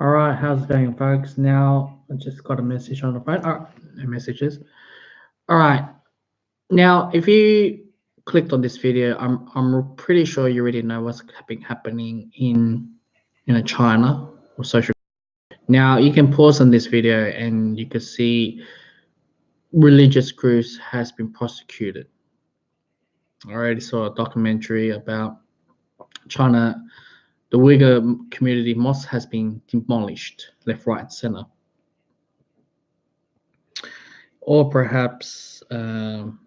All right, how's it going, folks? Now I just got a message on the phone. All right, no messages. All right, now if you clicked on this video, I'm pretty sure you already know what's happening in China or social. Now you can pause on this video and you can see religious groups has been prosecuted. I already saw a documentary about China. The Uyghur community mosque has been demolished, left, right, and center. Or perhaps Tibetan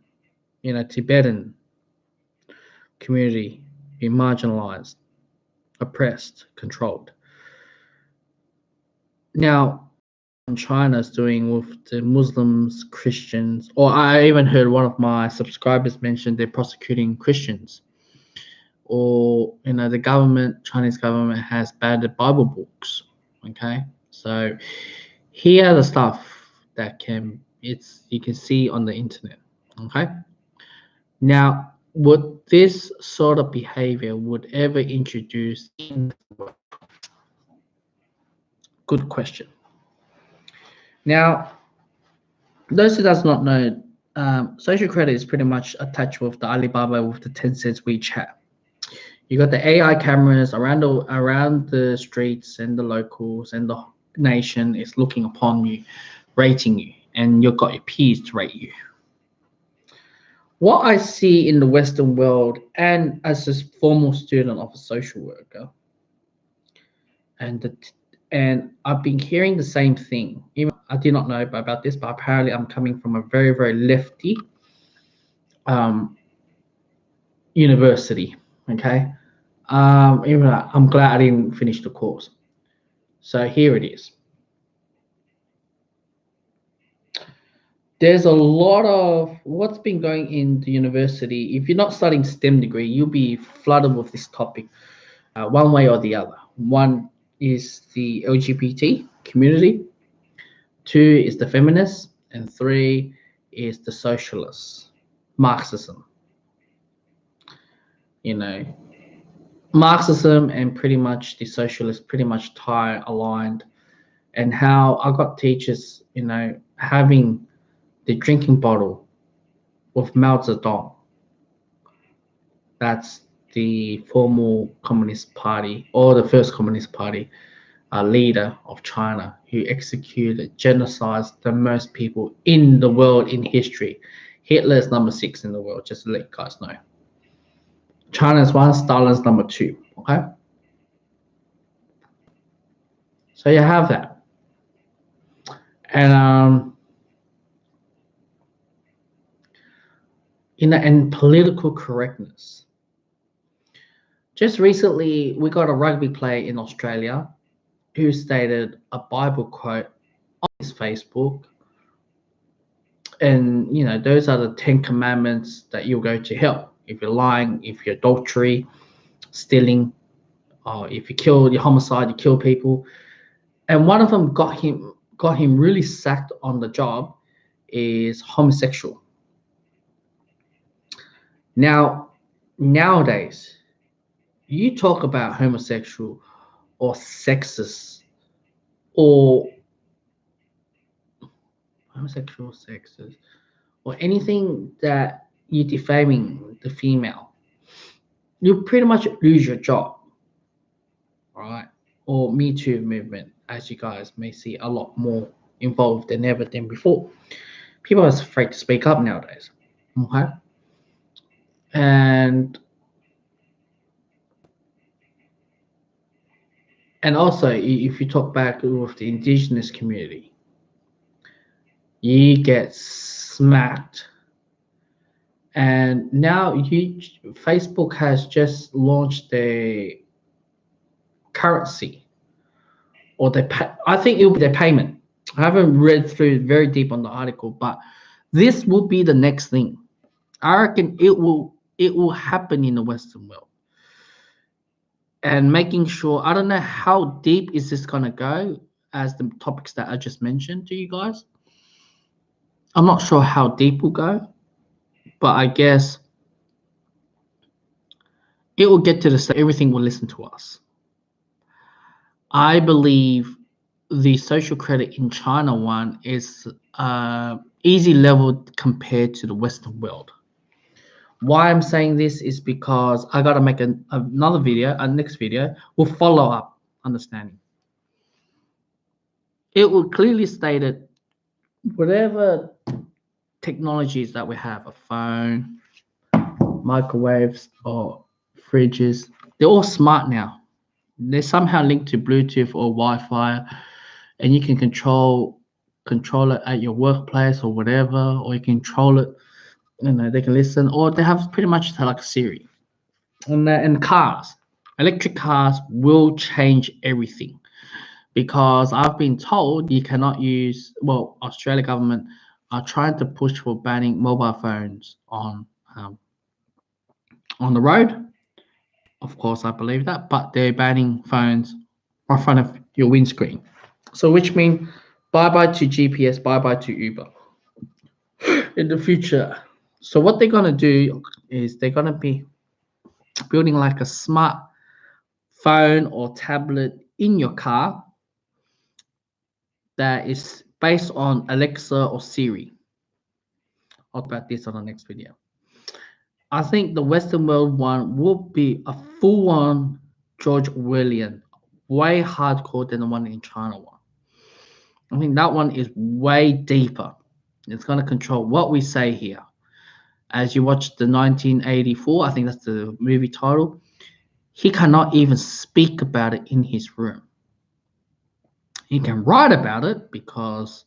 community being marginalized, oppressed, controlled. Now, China's doing with the Muslims, Christians, or I even heard one of my subscribers mention they're prosecuting Christians, or the government, Chinese government, has banned Bible books. Okay, so here are the stuff that you can see on the internet. Okay. Now, would this sort of behavior would ever introduce in the world? Good question. Now, those who does not know, social credit is pretty much attached with the Alibaba with the Tencent WeChat. You got the AI cameras around the streets and the locals and the nation is looking upon you, rating you, and you've got your peers to rate you. What I see in the Western world, and as a former student of a social worker, and I've been hearing the same thing. Even I did not know about this, but apparently I'm coming from a very, very lefty university. Okay, even I'm glad I didn't finish the course. So here it is. There's a lot of what's been going in the university. If you're not studying STEM degree, you'll be flooded with this topic, one way or the other. One is the LGBT community, two is the feminists, and three is the socialists, Marxism. Marxism and pretty much the socialists pretty much tie aligned. And how I got teachers, having the drinking bottle with Mao Zedong. That's the former Communist Party or the first Communist Party leader of China who executed genocides the most people in the world in history. Hitler is number 6 in the world, just to let you guys know. China's 1, Stalin's number 2. Okay, so you have that, and and political correctness. Just recently, we got a rugby player in Australia who stated a Bible quote on his Facebook. And, those are the 10 commandments that you'll go to hell. If you're lying, if you're adultery, stealing, or if you homicide, you kill people. And one of them got him really sacked on the job is homosexual. Now, nowadays, you talk about homosexual or sexist or homosexual, sexist, or anything that you're defaming the female, you pretty much lose your job. All right. Or Me Too movement, as you guys may see, a lot more involved than ever than before. People are afraid to speak up nowadays. Okay. And also, if you talk back with the indigenous community, you get smacked. And now Facebook has just launched a currency, or I think it will be their payment. I haven't read through very deep on the article, but this will be the next thing. I reckon it will happen in the Western world. And making sure, I don't know how deep is this gonna go, as the topics that I just mentioned to you guys. I'm not sure how deep we'll go, but I guess it will get to the stage everything will listen to us. I believe the social credit in China one is easy level compared to the Western world. Why I'm saying this is because I gotta make another video, a next video will follow up understanding. It will clearly state it, whatever technologies that we have, a phone, microwaves, or fridges, they're all smart now. They're somehow linked to Bluetooth or Wi-Fi, and you can control it at your workplace or whatever, or you can control it. They can listen, or they have pretty much like Siri. And cars, electric cars will change everything, because I've been told you cannot use. Well, Australia government are trying to push for banning mobile phones on the road. Of course, I believe that, but they're banning phones in front of your windscreen. So, which means bye bye to GPS, bye bye to Uber in the future. So, what they're gonna do is they're gonna be building like a smart phone or tablet in your car that is based on Alexa or Siri. I'll talk about this on the next video. I think the Western world one will be a full-on George Orwellian, way hardcore than the one in China one. I think that one is way deeper. It's going to control what we say here. As you watch the 1984, I think that's the movie title, he cannot even speak about it in his room. He can write about it because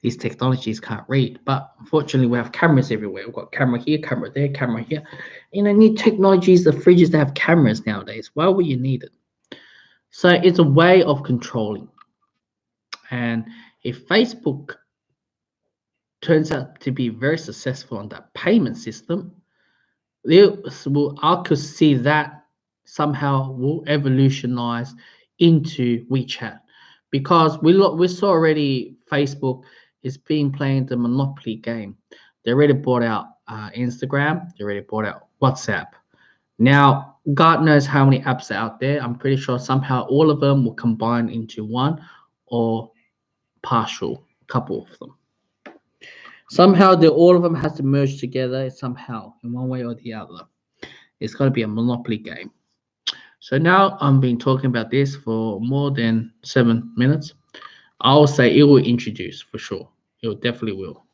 these technologies can't read. But unfortunately, we have cameras everywhere. We've got camera here, camera there, camera here. New technologies, the fridges that have cameras nowadays. Why would you need it? So it's a way of controlling. And if Facebook turns out to be very successful on that payment system, I could see that somehow will evolutionize into WeChat, because we saw already Facebook is being playing the monopoly game. They already bought out Instagram. They already bought out WhatsApp. Now, God knows how many apps are out there. I'm pretty sure somehow all of them will combine into one, or partial couple of them. Somehow, all of them has to merge together somehow in one way or the other. It's going to be a monopoly game. So now I've been talking about this for more than 7 minutes. I'll say it will introduce for sure. It definitely will.